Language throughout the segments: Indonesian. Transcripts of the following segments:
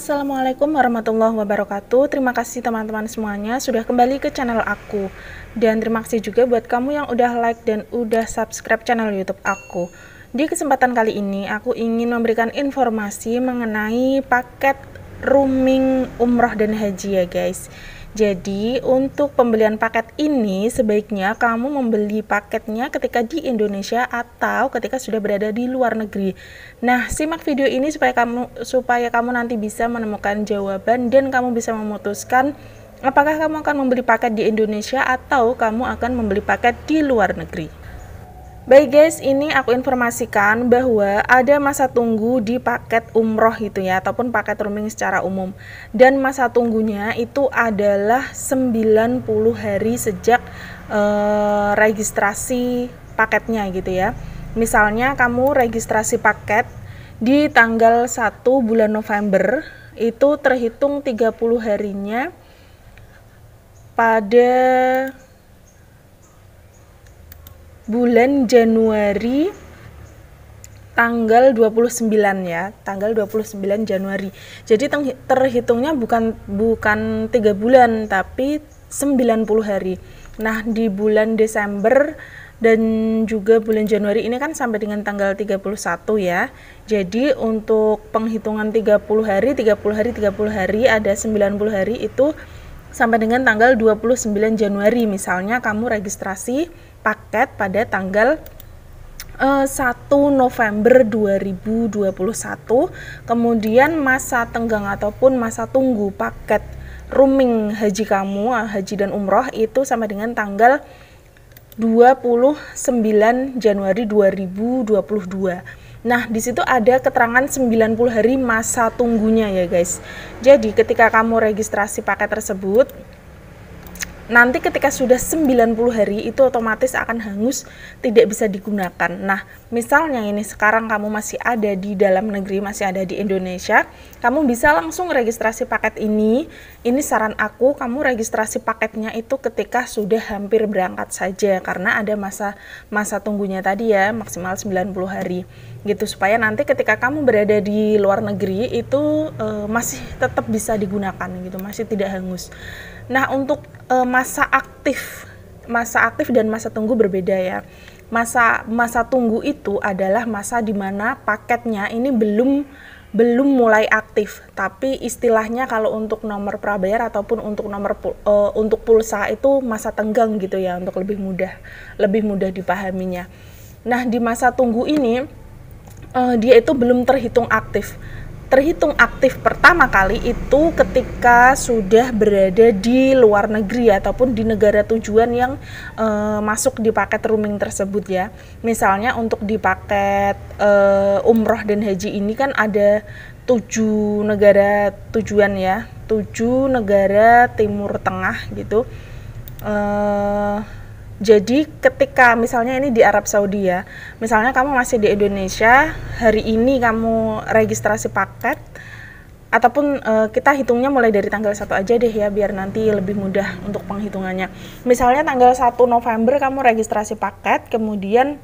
Assalamualaikum warahmatullahi wabarakatuh. Terima kasih teman-teman semuanya sudah kembali ke channel aku. Dan terima kasih juga buat kamu yang udah like dan udah subscribe channel YouTube aku. Di kesempatan kali ini aku ingin memberikan informasi mengenai paket roaming umroh dan haji ya guys. Jadi untuk pembelian paket ini sebaiknya kamu membeli paketnya ketika di Indonesia atau ketika sudah berada di luar negeri. Nah, simak video ini supaya kamu nanti bisa menemukan jawaban dan kamu bisa memutuskan apakah kamu akan membeli paket di Indonesia atau kamu akan membeli paket di luar negeri. Baik guys, ini aku informasikan bahwa ada masa tunggu di paket umroh gitu ya, ataupun paket roaming secara umum. Dan masa tunggunya itu adalah 90 hari sejak registrasi paketnya gitu ya. Misalnya kamu registrasi paket di tanggal 1 bulan November, itu terhitung 30 harinya pada bulan Januari tanggal 29 ya, tanggal 29 Januari. Jadi terhitungnya bukan 3 bulan tapi 90 hari. Nah, di bulan Desember dan juga bulan Januari ini kan sampai dengan tanggal 31 ya. Jadi untuk penghitungan 30 hari ada 90 hari itu sampai dengan tanggal 29 Januari. Misalnya kamu registrasi paket pada tanggal 1 November 2021, kemudian masa tenggang ataupun masa tunggu paket roaming haji kamu, haji dan umroh itu sampai dengan tanggal 29 Januari 2022. Nah, di situ ada keterangan 90 hari masa tunggunya ya guys. Jadi ketika kamu registrasi paket tersebut, nanti ketika sudah 90 hari itu otomatis akan hangus, tidak bisa digunakan. Nah, misalnya ini sekarang kamu masih ada di dalam negeri, masih ada di Indonesia, kamu bisa langsung registrasi paket ini. Ini saran aku, kamu registrasi paketnya itu ketika sudah hampir berangkat saja, karena ada masa tunggunya tadi ya, maksimal 90 hari. Gitu, supaya nanti ketika kamu berada di luar negeri itu masih tetap bisa digunakan gitu, masih tidak hangus. Nah, untuk masa aktif dan masa tunggu berbeda ya. Masa tunggu itu adalah masa di mana paketnya ini belum mulai aktif, tapi istilahnya kalau untuk nomor prabayar ataupun untuk untuk pulsa itu masa tenggang gitu ya, untuk lebih mudah dipahaminya. Nah, di masa tunggu ini dia itu belum terhitung aktif. Terhitung aktif pertama kali itu ketika sudah berada di luar negeri ataupun di negara tujuan yang masuk di paket roaming tersebut ya. Misalnya untuk di paket umroh dan haji ini kan ada 7 negara tujuan ya, 7 negara Timur Tengah gitu. Jadi ketika misalnya ini di Arab Saudi ya, misalnya kamu masih di Indonesia, hari ini kamu registrasi paket, ataupun kita hitungnya mulai dari tanggal 1 aja deh ya, biar nanti lebih mudah untuk penghitungannya. Misalnya tanggal 1 November kamu registrasi paket, kemudian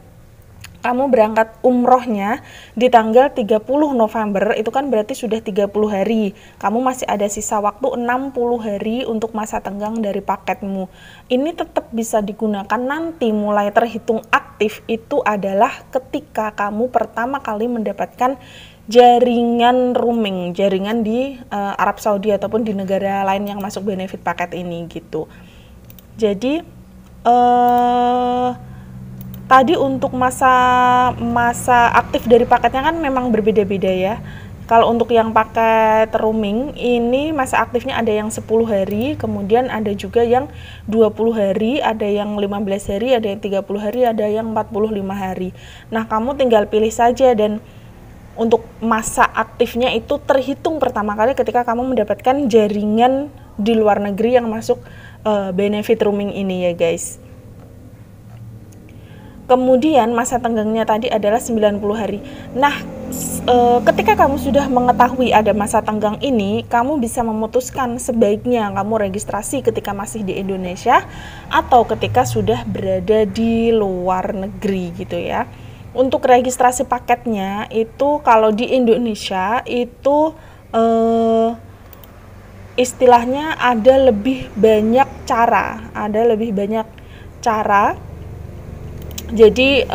kamu berangkat umrohnya di tanggal 30 November, itu kan berarti sudah 30 hari. Kamu masih ada sisa waktu 60 hari untuk masa tenggang dari paketmu. Ini tetap bisa digunakan nanti mulai terhitung aktif itu adalah ketika kamu pertama kali mendapatkan jaringan roaming, jaringan di Arab Saudi ataupun di negara lain yang masuk benefit paket ini gitu. Jadi tadi untuk masa aktif dari paketnya kan memang berbeda-beda ya. Kalau untuk yang paket roaming ini masa aktifnya ada yang 10 hari, kemudian ada juga yang 20 hari, ada yang 15 hari, ada yang 30 hari, ada yang 45 hari. Nah, kamu tinggal pilih saja, dan untuk masa aktifnya itu terhitung pertama kali ketika kamu mendapatkan jaringan di luar negeri yang masuk benefit roaming ini ya guys. Kemudian masa tenggangnya tadi adalah 90 hari. Nah, ketika kamu sudah mengetahui ada masa tenggang ini, kamu bisa memutuskan sebaiknya kamu registrasi ketika masih di Indonesia atau ketika sudah berada di luar negeri gitu ya. Untuk registrasi paketnya itu kalau di Indonesia itu istilahnya ada lebih banyak cara. Jadi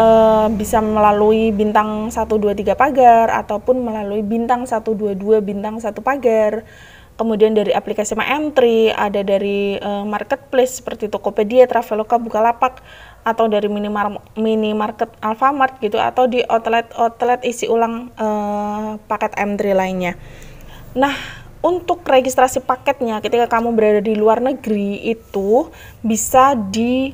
bisa melalui bintang 123 pagar ataupun melalui bintang 122 bintang 1 pagar. Kemudian dari aplikasi My Entry, ada dari marketplace seperti Tokopedia, Traveloka, Bukalapak, atau dari minimarket Alfamart gitu, atau di outlet isi ulang paket M3 lainnya. Nah, untuk registrasi paketnya ketika kamu berada di luar negeri itu bisa di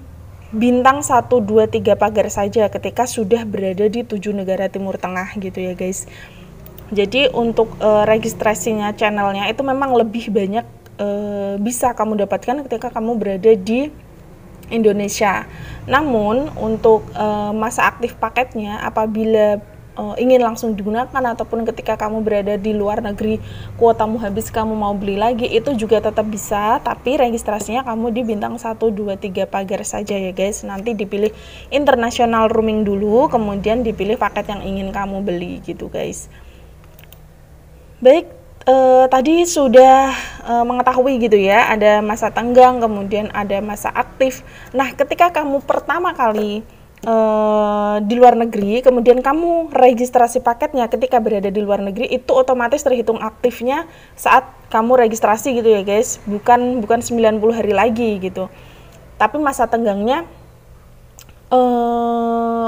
bintang 123 pagar saja ketika sudah berada di 7 negara Timur Tengah gitu ya guys. Jadi untuk registrasinya channelnya itu memang lebih banyak bisa kamu dapatkan ketika kamu berada di Indonesia. Namun untuk masa aktif paketnya apabila ingin langsung digunakan ataupun ketika kamu berada di luar negeri kuotamu habis kamu mau beli lagi itu juga tetap bisa, tapi registrasinya kamu di bintang 123 pagar saja ya guys. Nanti dipilih international roaming dulu, kemudian dipilih paket yang ingin kamu beli gitu guys. Baik, tadi sudah mengetahui gitu ya, ada masa tenggang, kemudian ada masa aktif. Nah, ketika kamu pertama kali di luar negeri, kemudian kamu registrasi paketnya ketika berada di luar negeri, itu otomatis terhitung aktifnya saat kamu registrasi gitu ya guys, bukan 90 hari lagi gitu. Tapi masa tenggangnya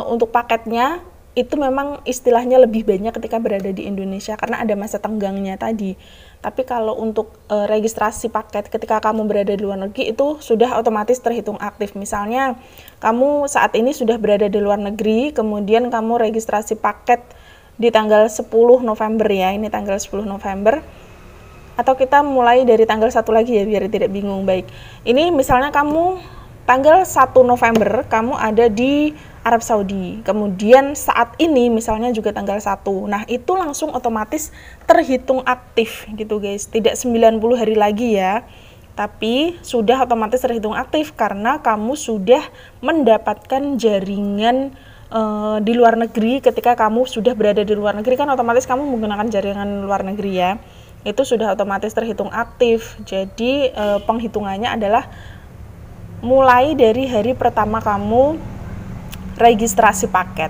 untuk paketnya itu memang istilahnya lebih banyak ketika berada di Indonesia karena ada masa tenggangnya tadi. Tapi kalau untuk registrasi paket ketika kamu berada di luar negeri itu sudah otomatis terhitung aktif. Misalnya kamu saat ini sudah berada di luar negeri, kemudian kamu registrasi paket di tanggal 10 November ya, ini tanggal 10 November. Atau kita mulai dari tanggal 1 lagi ya biar tidak bingung. Baik, ini misalnya kamu tanggal 1 November kamu ada di Arab Saudi, kemudian saat ini misalnya juga tanggal 1, nah itu langsung otomatis terhitung aktif gitu guys, tidak 90 hari lagi ya, tapi sudah otomatis terhitung aktif karena kamu sudah mendapatkan jaringan di luar negeri. Ketika kamu sudah berada di luar negeri kan otomatis kamu menggunakan jaringan luar negeri ya, itu sudah otomatis terhitung aktif. Jadi penghitungannya adalah mulai dari hari pertama kamu registrasi paket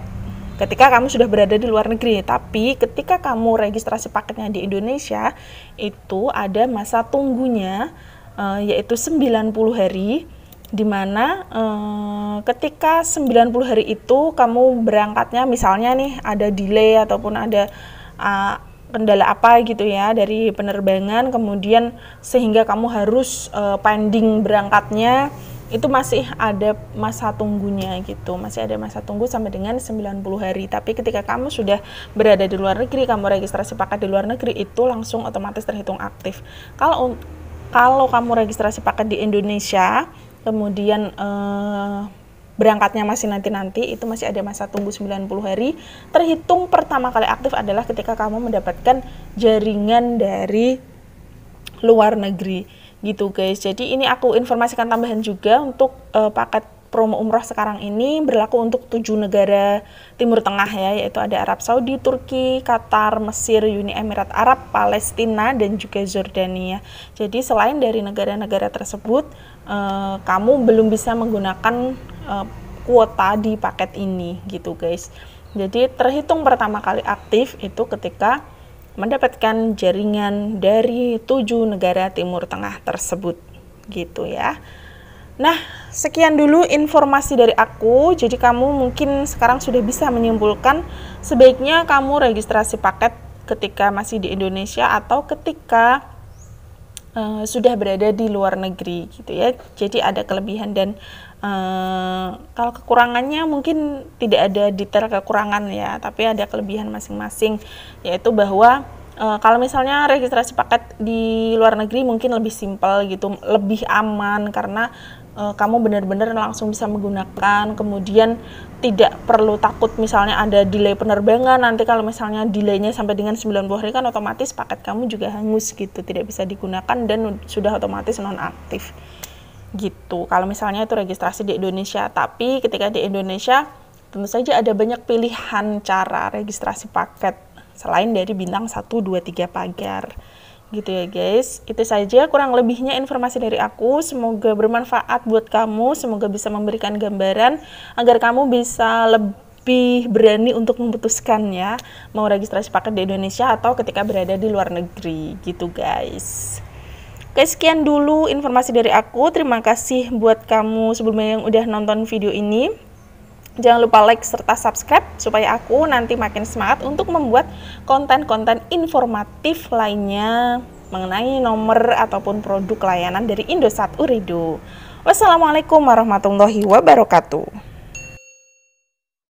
ketika kamu sudah berada di luar negeri. Tapi ketika kamu registrasi paketnya di Indonesia itu ada masa tunggunya yaitu 90 hari, dimana ketika 90 hari itu kamu berangkatnya misalnya nih ada delay ataupun ada kendala apa gitu ya dari penerbangan, kemudian sehingga kamu harus pending berangkatnya, itu masih ada masa tunggunya gitu, masih ada masa tunggu sampai dengan 90 hari. Tapi ketika kamu sudah berada di luar negeri, kamu registrasi paket di luar negeri, itu langsung otomatis terhitung aktif. Kalau kamu registrasi paket di Indonesia, kemudian berangkatnya masih nanti-nanti, itu masih ada masa tunggu 90 hari. Terhitung pertama kali aktif adalah ketika kamu mendapatkan jaringan dari luar negeri gitu guys. Jadi ini aku informasikan tambahan juga untuk paket promo umroh sekarang ini berlaku untuk 7 negara Timur Tengah ya, yaitu ada Arab Saudi, Turki, Qatar, Mesir, Uni Emirat Arab, Palestina, dan juga Jordania. Jadi selain dari negara-negara tersebut, kamu belum bisa menggunakan kuota di paket ini gitu guys. Jadi terhitung pertama kali aktif itu ketika mendapatkan jaringan dari 7 negara Timur Tengah tersebut gitu ya. Nah, sekian dulu informasi dari aku. Jadi kamu mungkin sekarang sudah bisa menyimpulkan sebaiknya kamu registrasi paket ketika masih di Indonesia atau ketika sudah berada di luar negeri gitu ya. Jadi ada kelebihan dan kalau kekurangannya mungkin tidak ada detail kekurangan ya, tapi ada kelebihan masing-masing, yaitu bahwa kalau misalnya registrasi paket di luar negeri mungkin lebih simpel gitu, lebih aman karena kamu benar-benar langsung bisa menggunakan, kemudian tidak perlu takut misalnya ada delay penerbangan. Nanti kalau misalnya delaynya sampai dengan 90 hari kan otomatis paket kamu juga hangus gitu, tidak bisa digunakan dan sudah otomatis nonaktif gitu. Kalau misalnya itu registrasi di Indonesia, tapi ketika di Indonesia tentu saja ada banyak pilihan cara registrasi paket selain dari bintang 1, 2, 3 pagar Gitu ya guys, itu saja kurang lebihnya informasi dari aku. Semoga bermanfaat buat kamu, semoga bisa memberikan gambaran agar kamu bisa lebih berani untuk memutuskan ya, mau registrasi paket di Indonesia atau ketika berada di luar negeri gitu guys. Oke, sekian dulu informasi dari aku. Terima kasih buat kamu sebelumnya yang udah nonton video ini. Jangan lupa like serta subscribe supaya aku nanti makin semangat untuk membuat konten-konten informatif lainnya mengenai nomor ataupun produk layanan dari Indosat Ooredoo. Wassalamualaikum warahmatullahi wabarakatuh.